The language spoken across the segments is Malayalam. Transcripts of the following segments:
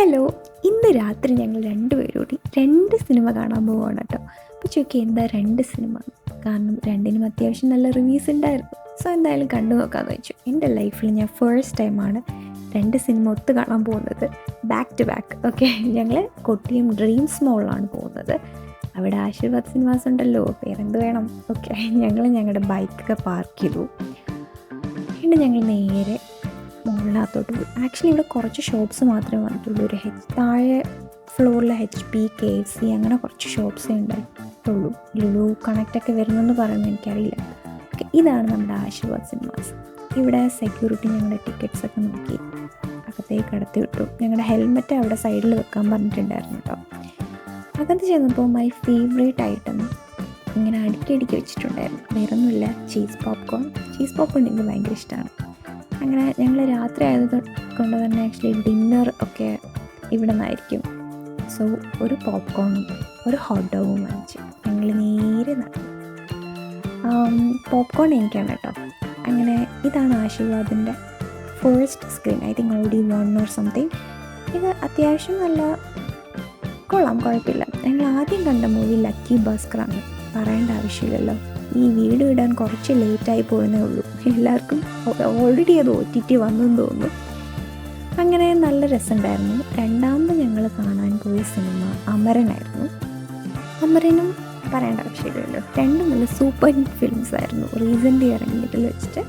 ഹലോ, ഇന്ന് രാത്രി ഞങ്ങൾ രണ്ടുപേരും കൂടി 2 സിനിമ കാണാൻ പോവുകയാണ് കേട്ടോ. അപ്പോൾ ചോദിക്കുക എന്താ 2 സിനിമ? കാരണം രണ്ടിനും അത്യാവശ്യം നല്ല റിവ്യൂസ് ഉണ്ടായിരുന്നു. സോ എന്തായാലും കണ്ടു നോക്കാമെന്ന് വെച്ചു. എൻ്റെ ലൈഫിൽ ഞാൻ ഫസ്റ്റ് ടൈമാണ് 2 സിനിമ ഒത്ത് കാണാൻ പോകുന്നത്, ബാക്ക് ടു ബാക്ക്. ഓക്കെ, ഞങ്ങൾ കൊട്ടിയം ഡ്രീംസ് മോളിലാണ് പോകുന്നത്. അവിടെ ആശീർവാദ് സിനിമാസ് ഉണ്ടല്ലോ, പേരെന്ത് വേണം. ഓക്കെ, ഞങ്ങൾ ഞങ്ങളുടെ ബൈക്കൊക്കെ പാർക്ക് ചെയ്തു. പിന്നെ ഞങ്ങൾ നേരെ മുകളിനകത്തോട്ട് പോയി. ആക്ച്വലി ഇവിടെ കുറച്ച് ഷോപ്സ് മാത്രമേ വന്നിട്ടുള്ളൂ. താഴെ ഫ്ലോറിൽ HP, KFC അങ്ങനെ കുറച്ച് ഷോപ്സേ ഉണ്ടായിട്ടുള്ളൂ. ലുലു കണക്റ്റൊക്കെ വരുന്നെന്ന് പറയുന്നത് എനിക്കറിയില്ല. ഓക്കെ, ഇതാണ് നമ്മുടെ ആശീർവാദ് സിനിമാസ്. ഇവിടെ സെക്യൂരിറ്റി ഞങ്ങളുടെ ടിക്കറ്റ്സൊക്കെ നോക്കി അകത്തേക്ക് കടത്തി വിട്ടു. ഞങ്ങളുടെ ഹെൽമെറ്റ് അവിടെ സൈഡിൽ വെക്കാൻ പറഞ്ഞിട്ടുണ്ടായിരുന്നു കേട്ടോ. അകത്ത് ചെന്നപ്പോൾ മൈ ഫേവറേറ്റ് ഐറ്റം ഇങ്ങനെ അടുക്കി വെച്ചിട്ടുണ്ടായിരുന്നു. വേറൊന്നുമില്ല, ചീസ് പോപ്കോൺ എനിക്ക് ഭയങ്കര ഇഷ്ടമാണ്. അങ്ങനെ ഞങ്ങൾ രാത്രി ആയതുകൊണ്ട് തന്നെ ആക്ച്വലി ഡിന്നർ ഒക്കെ ഇവിടെ നിന്നായിരിക്കും. സോ ഒരു പോപ്കോണും ഒരു ഹോട്ട് ഡോഗും വാങ്ങിച്ചു ഞങ്ങൾ നേരെ നടന്നു. പോപ്കോൺ എനിക്കാണ് കേട്ടോ. അങ്ങനെ ഇതാണ് ആശീർവാദിൻ്റെ first screen. I think already 1 or something. ഇത് അത്യാവശ്യം നല്ല കൊള്ളാം, കുഴപ്പമില്ല. ഞങ്ങൾ ആദ്യം കണ്ട മൂവി ലക്കി ഭാസ്കറാണ്, പറയേണ്ട ആവശ്യമില്ലല്ലോ. ഈ വീഡിയോ ഇടാൻ കുറച്ച് ലേറ്റായി പോയെന്നേ ഉള്ളൂ. എല്ലാവർക്കും ഓൾറെഡി അത് OTT വന്നെന്ന് തോന്നുന്നു. അങ്ങനെ നല്ല രസമുണ്ടായിരുന്നു. രണ്ടാമത് ഞങ്ങൾ കാണാൻ പോയ സിനിമ അമരനായിരുന്നു. അമരനും പറയേണ്ട ആവശ്യമില്ലല്ലോ, രണ്ടും നല്ല സൂപ്പർ ഹിറ്റ് ഫിലിംസ് ആയിരുന്നു റീസെൻ്റ്ലി ഇറങ്ങിയതിൽ വെച്ചിട്ട്.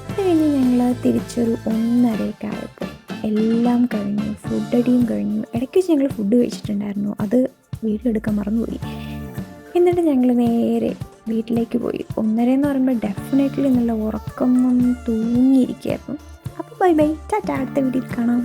അത് കഴിഞ്ഞ് ഞങ്ങൾ തിരിച്ചൊരു 1:30 ആയപ്പോൾ എല്ലാം കഴിഞ്ഞു, ഫുഡ് അടിയും കഴിഞ്ഞു. ഇടയ്ക്ക് വെച്ച് ഞങ്ങൾ ഫുഡ് കഴിച്ചിട്ടുണ്ടായിരുന്നു, അത് വീഡിയോ എടുക്കാൻ മറന്നുപോയി. എന്നിട്ട് ഞങ്ങൾ നേരെ വീട്ടിലേക്ക് പോയി. 1:30 എന്ന് പറയുമ്പോൾ ഡെഫിനറ്റ്ലി നല്ല ഉറക്കം തൂങ്ങിയിരിക്കുകയായിരുന്നു. അപ്പോൾ ബൈ ബൈ, ടാറ്റ, അടുത്ത വീഡിയോയിൽ കാണാം.